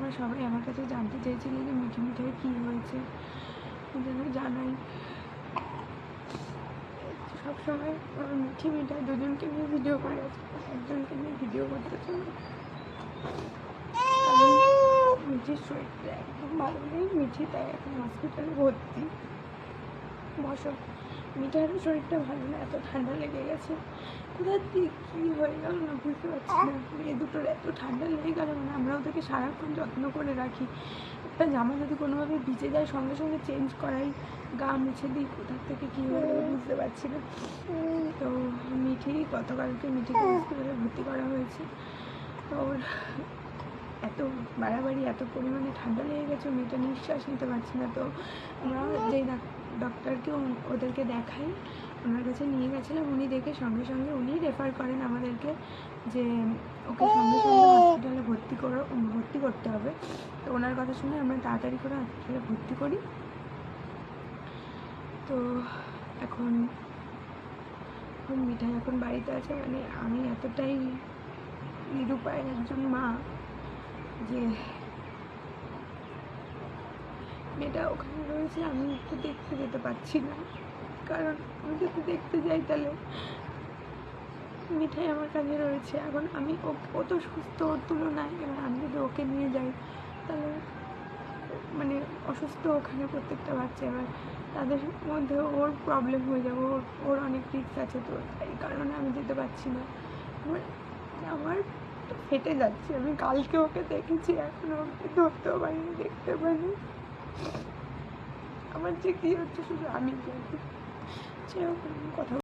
তোমরা সবাই আমার কাছে জানতে চেয়েছিলে যে মিঠি মিঠাই কী হয়েছে, যেন জানাই। সবসময় মিঠি মিঠাই দুজনকে নিয়ে ভিডিও করে আছে, একজনকে নিয়ে ভিডিও করতেছে না। মিঠির শরীরটা একদম ভালো নেই, মিঠি তাই এখন হসপিটালে ভর্তি। বসো, মিঠার শরীরটা ভালো না, এত ঠান্ডা লেগে গেছে। কোথার থেকে কী হয়ে গেল না বুঝতে পারছি না। মেয়ে দুটোর এত ঠান্ডা লেগে গেল না, আমরা ওদেরকে সারাক্ষণ যত্ন করে রাখি। একটা জামা যদি কোনোভাবে ভিজে যায় সঙ্গে সঙ্গে চেঞ্জ করাই, গা মুছে দিই, কোথার থেকে কী হয়ে গেলো বুঝতে পারছি না। তো গতকালকে মিঠিকে হসপিটালে ভর্তি করা হয়েছে। তো ওর এত বাড়াবাড়ি, এত পরিমাণে ঠান্ডা লেগে গেছে, মেয়েটা নিঃশ্বাস নিতে পারছি না। তো আমরা যেই ডক্টরকে ওদেরকে দেখাই, ওনার কাছে নিয়ে গেছিলাম। উনি দেখে সঙ্গে সঙ্গে উনি রেফার করেন আমাদেরকে যে ওকে সঙ্গে সঙ্গে হসপিটালে ভর্তি করতে হবে। তো ওনার কথা শুনে আমরা তাড়াতাড়ি করে হসপিটালে ভর্তি করি। তো এখন মিঠাই এখন বাড়িতে আছে। মানে আমি এতটাই নিরুপায় একজন মা যে মেয়েটা ওখানে রয়েছে, আমি একটু দেখতে যেতে পারছি না। কারণ আমি যদি দেখতে যাই তাহলে মিঠাই আমার কাছে রয়েছে। এখন আমি ও তো সুস্থ ওর তুলনায়, এবার আমি যদি ওকে নিয়ে যাই তাহলে মানে অসুস্থ ওখানে প্রত্যেকটা বাচ্চা, এবার তাদের মধ্যে ওর প্রবলেম হয়ে যাবে, ওর অনেক রিস্ক আছে। তো এই কারণে আমি যেতে পারছি না। আমার ফেটে যাচ্ছে। আমি কালকে ওকে দেখেছি, এখনও ওকে ধরতেও পারিনি, দেখতে পারিনি। আমার যে কী হচ্ছে শুধু আমি জানি। সেরকম কথা